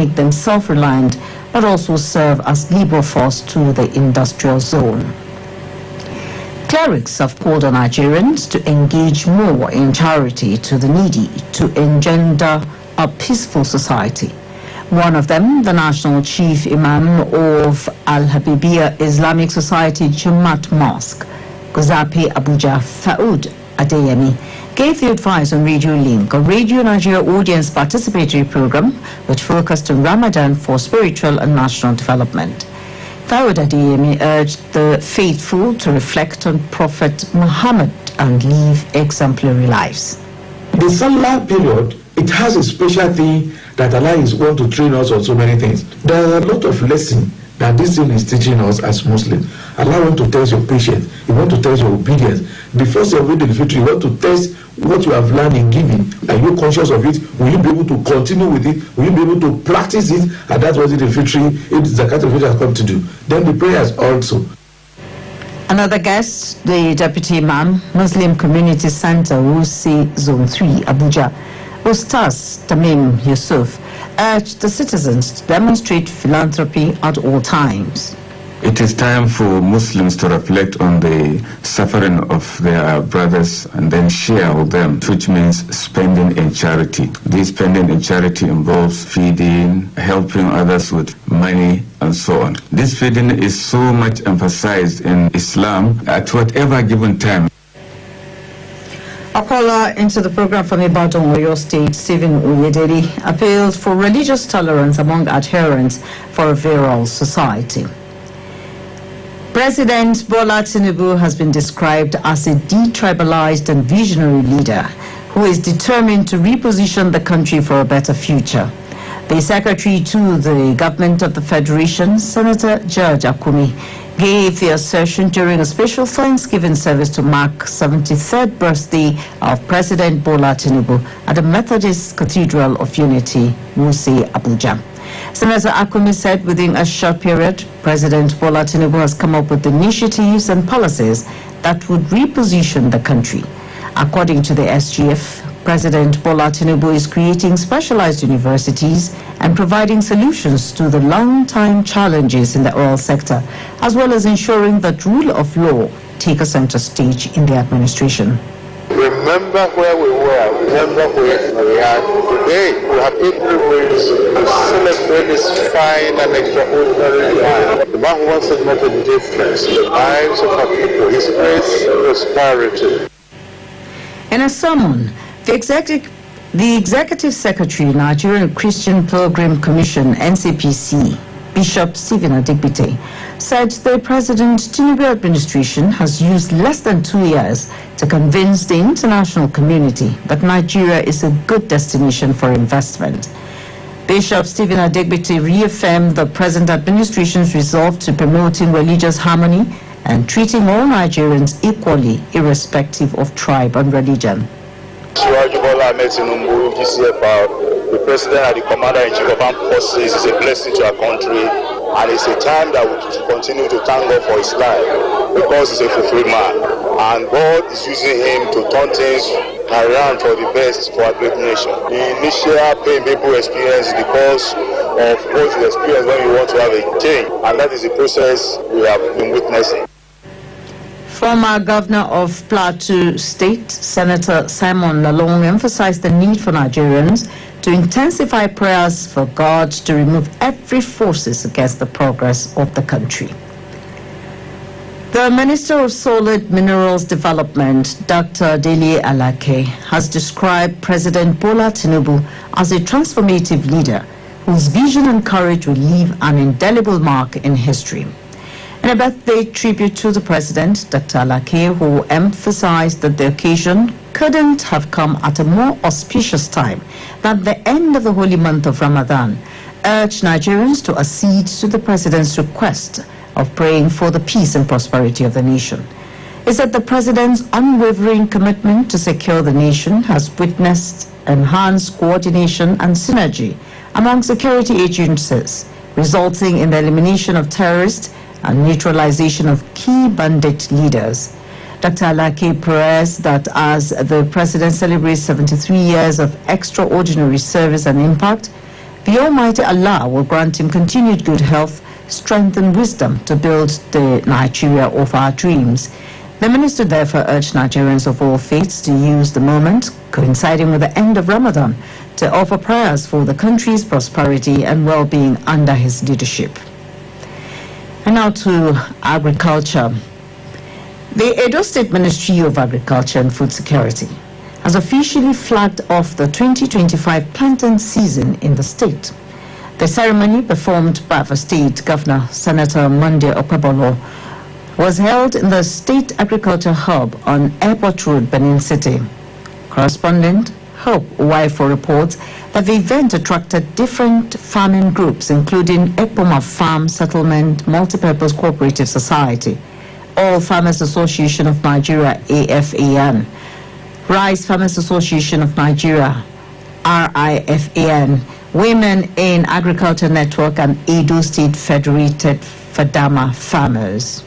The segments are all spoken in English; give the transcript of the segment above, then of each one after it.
make them self-reliant, but also serve as labor force to the industrial zone. Clerics have called on Nigerians to engage more in charity to the needy to engender a peaceful society. One of them, the National Chief Imam of Al-Habibiyya Islamic Society Jumat Mosque, Guzape Abuja Faoud Adeyemi, gave the advice on Radio Link, a Radio Nigeria audience participatory program which focused on Ramadan for spiritual and national development. Faoud Adeyemi urged the faithful to reflect on Prophet Muhammad and live exemplary lives. The Salah period, it has a special thing that Allah is going to train us on so many things. There are a lot of lessons that this thing is teaching us as Muslims. Allah wants to test your patience. He wants to test your obedience. The first of it in the future, He wants to test what you have learned in giving. Are you conscious of it? Will you be able to continue with it? Will you be able to practice it? And that's what the Zakat al-Fitr has come to do. Then the prayers also. Another guest, the Deputy Imam, Muslim Community Center, Wuse Zone 3, Abuja, Ustaz Tamim Yusuf, urged the citizens to demonstrate philanthropy at all times. It is time for Muslims to reflect on the suffering of their brothers and then share with them, which means spending in charity. This spending in charity involves feeding, helping others with money, and so on. This feeding is so much emphasized in Islam at whatever given time. A caller into the program from Ibadan, Oyo State, Stephen Oyederi, appealed for religious tolerance among adherents for a virile society. President Bola Tinubu has been described as a detribalized and visionary leader who is determined to reposition the country for a better future. The Secretary to the Government of the Federation, Senator George Akumi, gave the assertion during a special Thanksgiving service to mark 73rd birthday of President Bola Tinubu at the Methodist Cathedral of Unity, Wuse, Abuja. Senator Akumi said within a short period, President Bola Tinubu has come up with initiatives and policies that would reposition the country. According to the SGF, President Bola Tinubu is creating specialized universities and providing solutions to the long-time challenges in the oil sector, as well as ensuring that rule of law take a center stage in the administration. Remember where we were, remember where we are today. We have every ways to celebrate this fine and extraordinary life. The man who wants to make a difference in the lives of our people, his grace and prosperity. In a sermon, the Executive Secretary, Nigerian Christian Pilgrim Commission, NCPC, Bishop Stephen Adigbite, said the President Tinubu administration has used less than 2 years to convince the international community that Nigeria is a good destination for investment. Bishop Stephen Adigbite reaffirmed the present administration's resolve to promoting religious harmony and treating all Nigerians equally, irrespective of tribe and religion. The President and the Commander-in-Chief of Armed Forces is a blessing to our country, and it's a time that we should continue to thank God for his life, because he's a fulfilled man, and God is using him to turn things around for the best for our great nation. The initial pain people experience is because of what you experience when you want to have a change, and that is the process we have been witnessing. Former Governor of Plateau State, Senator Simon Lalong, emphasized the need for Nigerians to intensify prayers for God to remove every forces against the progress of the country. The Minister of Solid Minerals Development, Dr. Dele Alake, has described President Bola Tinubu as a transformative leader whose vision and courage will leave an indelible mark in history. In a birthday tribute to the President, Dr. Alake, who emphasized that the occasion couldn't have come at a more auspicious time than the end of the holy month of Ramadan, urged Nigerians to accede to the President's request of praying for the peace and prosperity of the nation. He said the President's unwavering commitment to secure the nation has witnessed enhanced coordination and synergy among security agencies, resulting in the elimination of terrorists and neutralization of key bandit leaders. Dr. Alake prays that as the President celebrates 73 years of extraordinary service and impact, The Almighty Allah will grant him continued good health, strength and wisdom to build the Nigeria of our dreams. The minister therefore urged Nigerians of all faiths to use the moment, coinciding with the end of Ramadan, to offer prayers for the country's prosperity and well-being under his leadership. And now to agriculture. The Edo State Ministry of Agriculture and Food Security has officially flagged off the 2025 planting season in the state. The ceremony, performed by the state governor, Senator Moniya Okpebolo, was held in the State Agriculture Hub on Airport Road, Benin City. Correspondent Hope Waifo reports that the event attracted different farming groups, including Epoma Farm Settlement Multipurpose Cooperative Society, All Farmers Association of Nigeria, AFAN, Rice Farmers Association of Nigeria, RIFAN, Women in Agriculture Network, and Edo State Federated Fadama Farmers.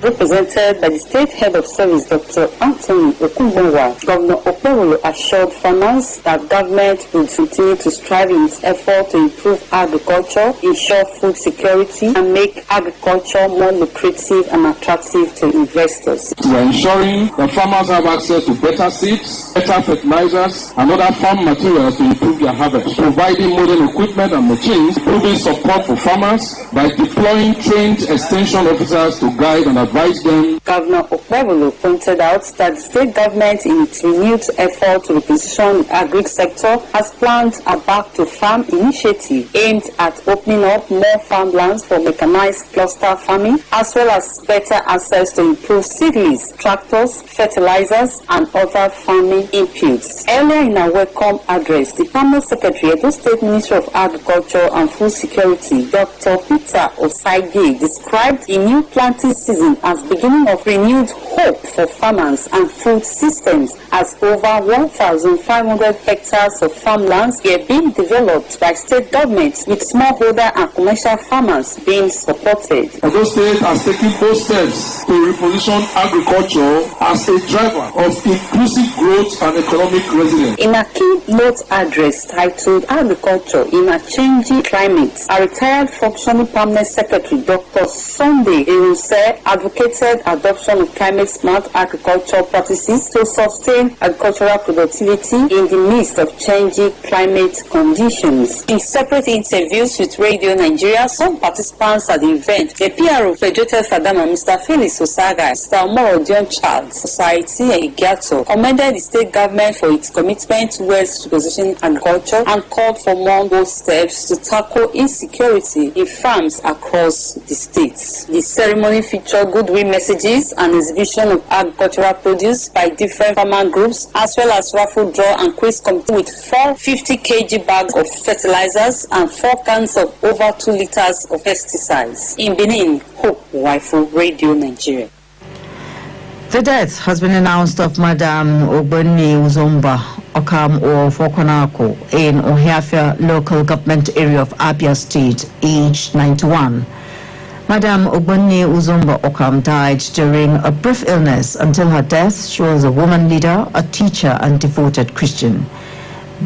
Represented by the State Head of Service, Dr. Anthony Okumbonwa, Governor Okpebolo assured farmers that government will continue to strive in its effort to improve agriculture, ensure food security, and make agriculture more lucrative and attractive to investors. We are ensuring that farmers have access to better seeds, better fertilizers, and other farm materials to improve their harvest, providing modern equipment and machines, improving support for farmers by deploying trained extension officers to guide and advise them. Governor Okpebolo pointed out that the state government, in its renewed effort to reposition the agri sector, has planned a Back to Farm initiative aimed at opening up more farmlands for mechanized cluster farming, as well as better access to improved seedlings, tractors, fertilizers, and other farming inputs. Earlier in a welcome address, the Permanent Secretary of the State Ministry of Agriculture and Food Security, Dr. Peter Osaige, described the new planting season as beginning of renewed hope for farmers and food systems, as over 1,500 hectares of farmlands are being developed by state governments, with smallholder and commercial farmers being supported. Edo State has taken bold steps to reposition agriculture as a driver of inclusive growth and economic resilience. In a keynote address titled Agriculture in a Changing Climate, a retired functioning Permanent Secretary, Dr. Sunday Eruse, advocated adoption of climate-smart agricultural practices to sustain agricultural productivity in the midst of changing climate conditions. In separate interviews with Radio Nigeria, some participants at the event, the PRO Federated Fadama, Mr. Felix Osaga, Mr. Omorodion Charles, Society Egiato, commended the state government for its commitment towards repositioning agriculture and called for more bold steps to tackle insecurity in farms across the states. The ceremony featured goodwill messages and exhibition of agricultural produce by different farmer groups, as well as raffle draw and quiz competition with 450 kg bags of fertilizers and 4 cans of over 2 liters of pesticides. In Benin, Hope Waifo, Radio Nigeria. The death has been announced of Madam Ogbonni Uzomba Okam of Okonako in Ohiafia local government area of Abia State, aged 91. Madam Ogbonni Uzomba Okam died during a brief illness. Until her death, she was a woman leader, a teacher, and devoted Christian.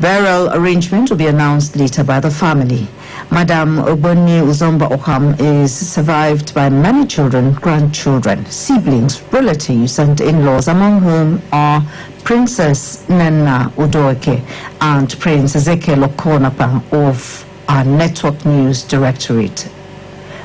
Burial arrangement will be announced later by the family. Madam Ogbonni Uzomba Okam is survived by many children, grandchildren, siblings, relatives, and in-laws, among whom are Princess Nena Udoike and Prince Ezekiel Okonapa of our Network News Directorate,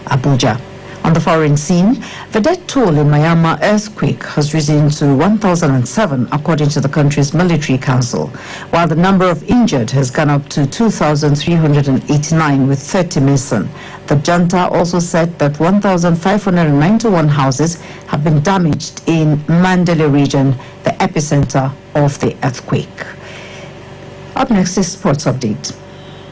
Abuja. On the foreign scene, the death toll in Myanmar earthquake has risen to 1,007 according to the country's military council, while the number of injured has gone up to 2,389 with 30 missing. The junta also said that 1,591 houses have been damaged in Mandalay region, the epicenter of the earthquake. Up next is Sports Update.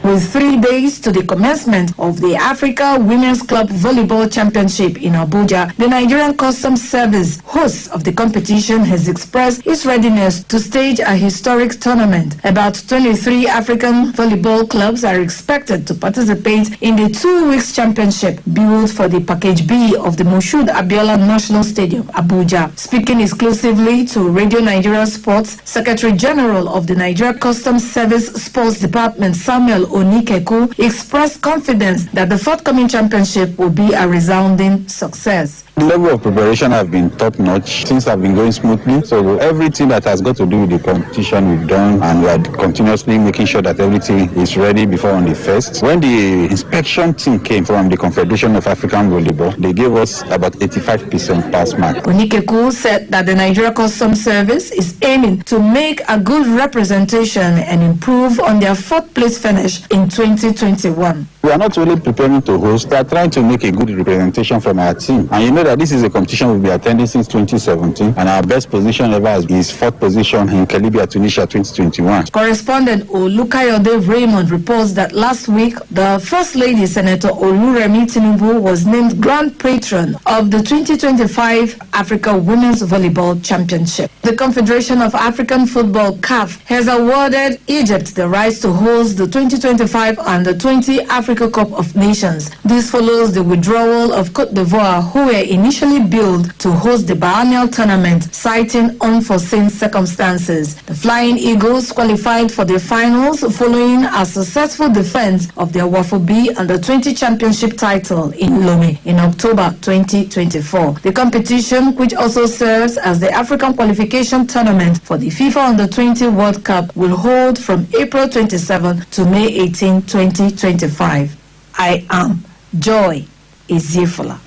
With 3 days to the commencement of the Africa Women's Club Volleyball Championship in Abuja, the Nigerian Customs Service, host of the competition, has expressed its readiness to stage a historic tournament. About 23 African volleyball clubs are expected to participate in the 2 weeks championship, built for the Package B of the Moshood Abiola National Stadium, Abuja. Speaking exclusively to Radio Nigeria Sports, Secretary General of the Nigeria Customs Service Sports Department, Samuel Onikeku expressed confidence that the forthcoming championship will be a resounding success. The level of preparation has been top-notch. Things have been going smoothly. So everything that has got to do with the competition we've done, and we are continuously making sure that everything is ready before on the 1st. When the inspection team came from the Confederation of African Volleyball, they gave us about 85% pass mark. Onikeku said that the Nigeria Customs Service is aiming to make a good representation and improve on their 4th place finish in 2021. We are not only preparing to host, we are trying to make a good representation from our team. And you know that this is a competition we'll be attending since 2017, and our best position ever is 4th position in Kelibia, Tunisia 2021. Correspondent Olukayode Raymond reports that last week, the First Lady Senator Oluremi Tinubu was named Grand Patron of the 2025 Africa Women's Volleyball Championship. The Confederation of African Football (CAF) has awarded Egypt the rights to host the 2025 Under-20 Africa Cup of Nations. This follows the withdrawal of Cote d'Ivoire, who were initially billed to host the biennial tournament, citing unforeseen circumstances. The Flying Eagles qualified for the finals following a successful defense of their Wafo B Under-20 Championship title in Lome in October 2024. The competition, which also serves as the African qualification tournament for the FIFA Under-20 World Cup, will hold from April 27 to May 18, 2025. I am Joy Eziefola.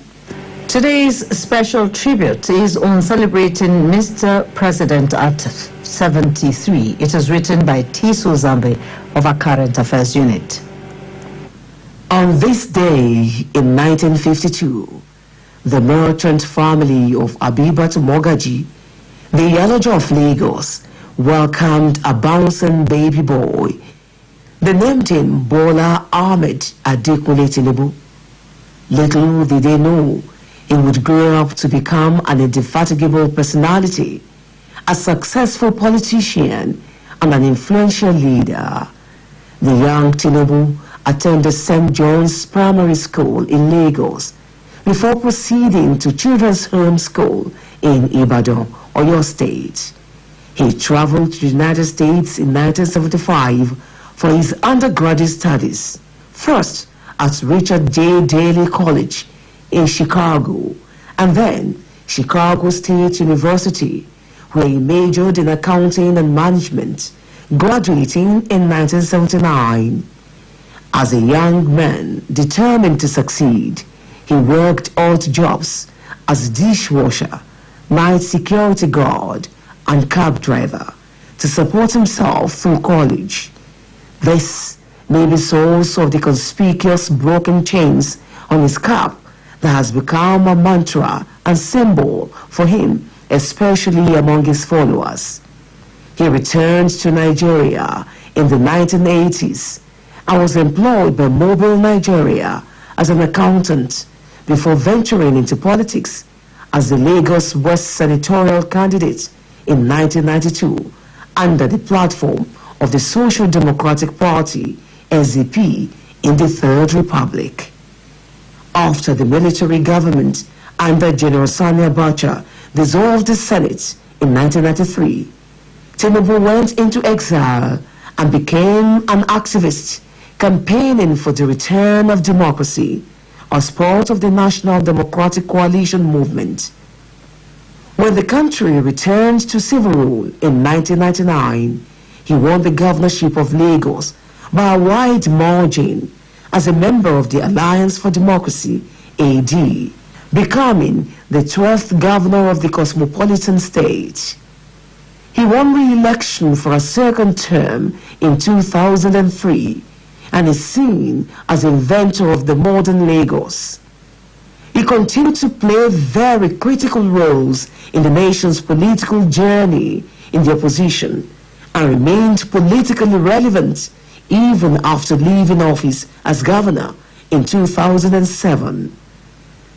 Today's special tribute is on celebrating Mr. President at 73. It is written by Tiso Zambe of our Current Affairs Unit. On this day in 1952, the merchant family of Abibat Mogaji, the Yaloja of Lagos, welcomed a bouncing baby boy. They named him Bola Ahmed Adekunle Tinubu. Little did they know he would grow up to become an indefatigable personality, a successful politician, and an influential leader. The young Tinubu attended St. John's Primary School in Lagos before proceeding to Children's Home School in Ibadan, Oyo State. He traveled to the United States in 1975 for his undergraduate studies, first at Richard J. Daley College in Chicago, and then Chicago State University, where he majored in accounting and management, graduating in 1979. As a young man determined to succeed, he worked odd jobs as dishwasher, night security guard, and cab driver to support himself through college. This may be source of the conspicuous broken chains on his cap that has become a mantra and symbol for him, especially among his followers. He returned to Nigeria in the 1980s and was employed by Mobile Nigeria as an accountant before venturing into politics as the Lagos West senatorial candidate in 1992 under the platform of the Social Democratic Party, SDP, in the Third Republic. After the military government under General Sani Abacha dissolved the Senate in 1993, Tinubu went into exile and became an activist campaigning for the return of democracy as part of the National Democratic Coalition movement. When the country returned to civil rule in 1999, he won the governorship of Lagos by a wide margin as a member of the Alliance for Democracy, AD, becoming the 12th governor of the cosmopolitan state. He won re-election for a second term in 2003 and is seen as inventor of the modern Lagos. He continued to play very critical roles in the nation's political journey in the opposition and remained politically relevant even after leaving office as governor in 2007.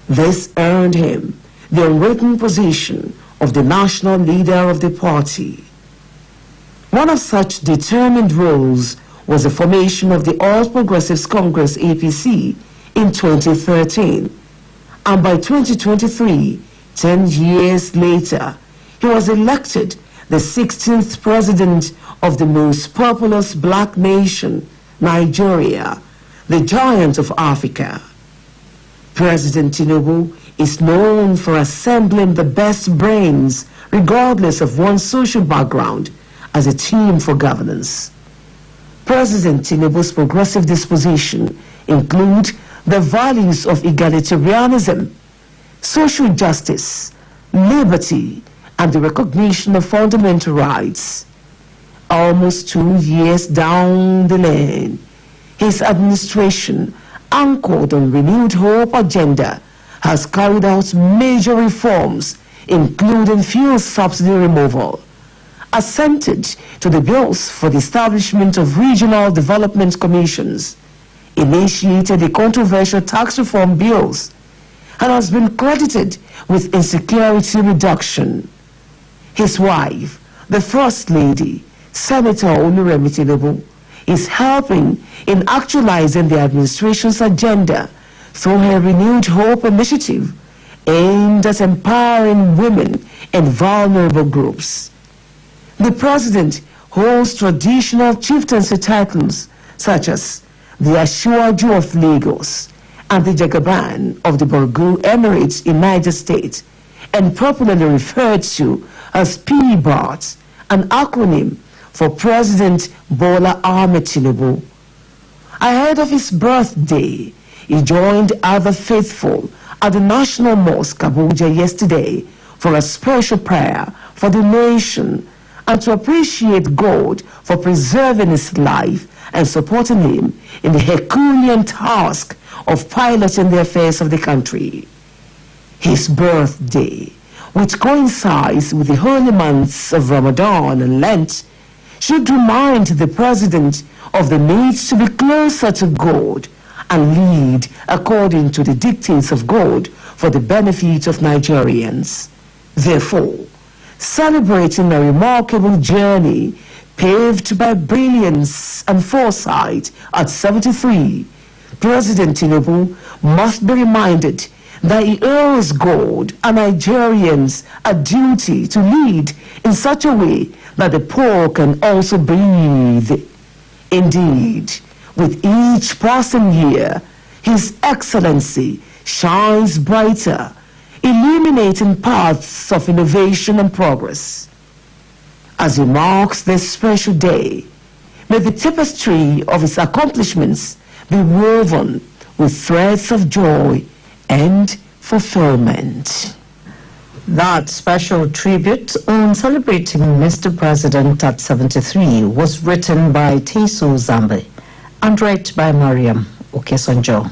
This earned him the unwritten position of the national leader of the party. One of such determined roles was the formation of the All Progressives Congress APC in 2013, and by 2023, 10 years later, he was elected the 16th president of the most populous black nation, Nigeria, the giant of Africa. President Tinubu is known for assembling the best brains, regardless of one's social background, as a team for governance. President Tinubu's progressive disposition include the values of egalitarianism, social justice, liberty, and the recognition of fundamental rights. Almost 2 years down the lane, his administration, anchored on renewed hope agenda, has carried out major reforms, including fuel subsidy removal, assented to the bills for the establishment of regional development commissions, initiated the controversial tax reform bills, and has been credited with insecurity reduction. His wife, the First Lady, Senator Oluremi Tinubu, is helping in actualizing the administration's agenda through her Renewed Hope initiative aimed at empowering women and vulnerable groups. The president holds traditional chieftaincy titles such as the Asiwaju of Lagos and the Jagaban of the Borgu Emirates in Niger State, and popularly referred to as PBAT, an acronym for President Bola Ahmed Tinubu. Ahead of his birthday, he joined other faithful at the National Mosque Abuja yesterday for a special prayer for the nation and to appreciate God for preserving his life and supporting him in the Herculean task of piloting the affairs of the country. His birthday, which coincides with the holy months of Ramadan and Lent, should remind the president of the need to be closer to God and lead according to the dictates of God for the benefit of Nigerians. Therefore, celebrating a remarkable journey paved by brilliance and foresight at 73, President Tinubu must be reminded that he owes God and Nigerians a duty to lead in such a way that the poor can also breathe. Indeed, with each passing year, His Excellency shines brighter, illuminating paths of innovation and progress. As he marks this special day, may the tapestry of his accomplishments be woven with threads of joy and fulfillment. That special tribute on celebrating Mr. President at 73 was written by Teso Zambe and read by Mariam Okesonjo.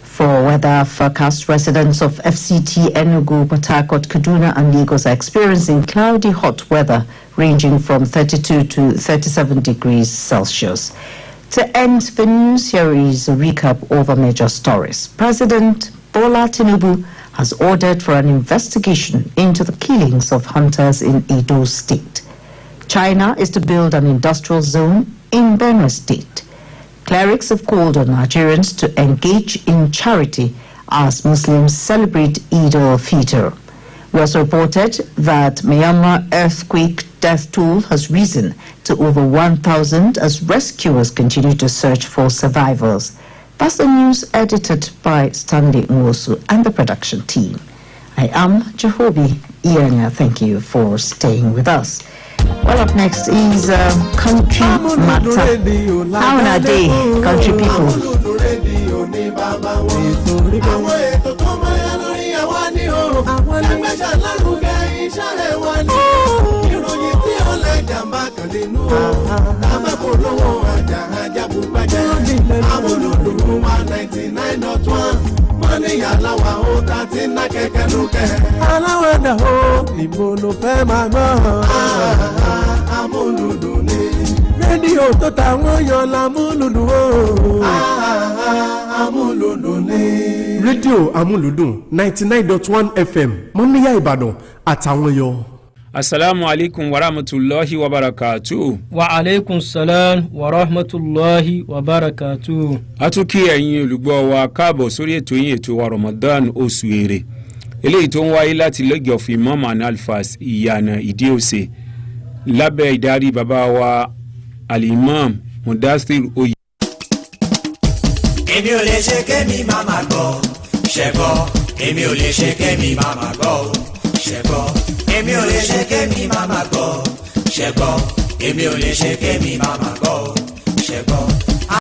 For weather forecast, residents of FCT, Enugu, Port Harcourt, Kaduna and Lagos are experiencing cloudy hot weather ranging from 32 to 37 degrees Celsius. To end the news, here is a recap over major stories. President Bola Tinubu has ordered for an investigation into the killings of hunters in Edo State. China is to build an industrial zone in Benue State. Clerics have called on Nigerians to engage in charity as Muslims celebrate Eid al-Fitr. We also reported that Myanmar earthquake death toll has risen to over 1,000 as rescuers continue to search for survivors. That's the news edited by Stanley Nwosu and the production team. I am Jehobi Iyanya. Thank you for staying with us. Well, up next is Country Matter. How are they, country people? Amuludun 99.1 Moniya lawa o tati na keke nuke alawada o ibo lo fẹ́ máa gbọ́ Amuludun ni rédíò tó ta wọ́n yọ l'Amuludun o Amuludun ni. Rédíò Amuludun 99.1 FM Moniya Ibadan àtàwọn yọ. Assalamu alaikum wa rahmatullahi wa barakatuh. Wa alaikum salam wa rahmatullahi wa barakatuh. Atuki ẹ̀yin olùgbọ́ wa káàbọ̀ sórí ètò yín ètò wa Ramadan oṣù èrè. Eléyìí tó ń wáyé láti Lẹ́gì of Imam and Alfas Ìyànà Ìdí-Òsè lábẹ́ ìdarí bàbá wa Al-Imam Mudathir Oye. èmi ò lè ṣe kémi má má gbọ́ ṣẹ̀gbọ́ èmi ò lè ṣe kémi má má gbọ́ ṣẹ̀gbọ́ èmi ò lè ṣe kémi má má gbọ́ ṣẹ̀gbọ́ èmi ò lè ṣe kémi má má gbọ́ ṣẹ̀gbọ́.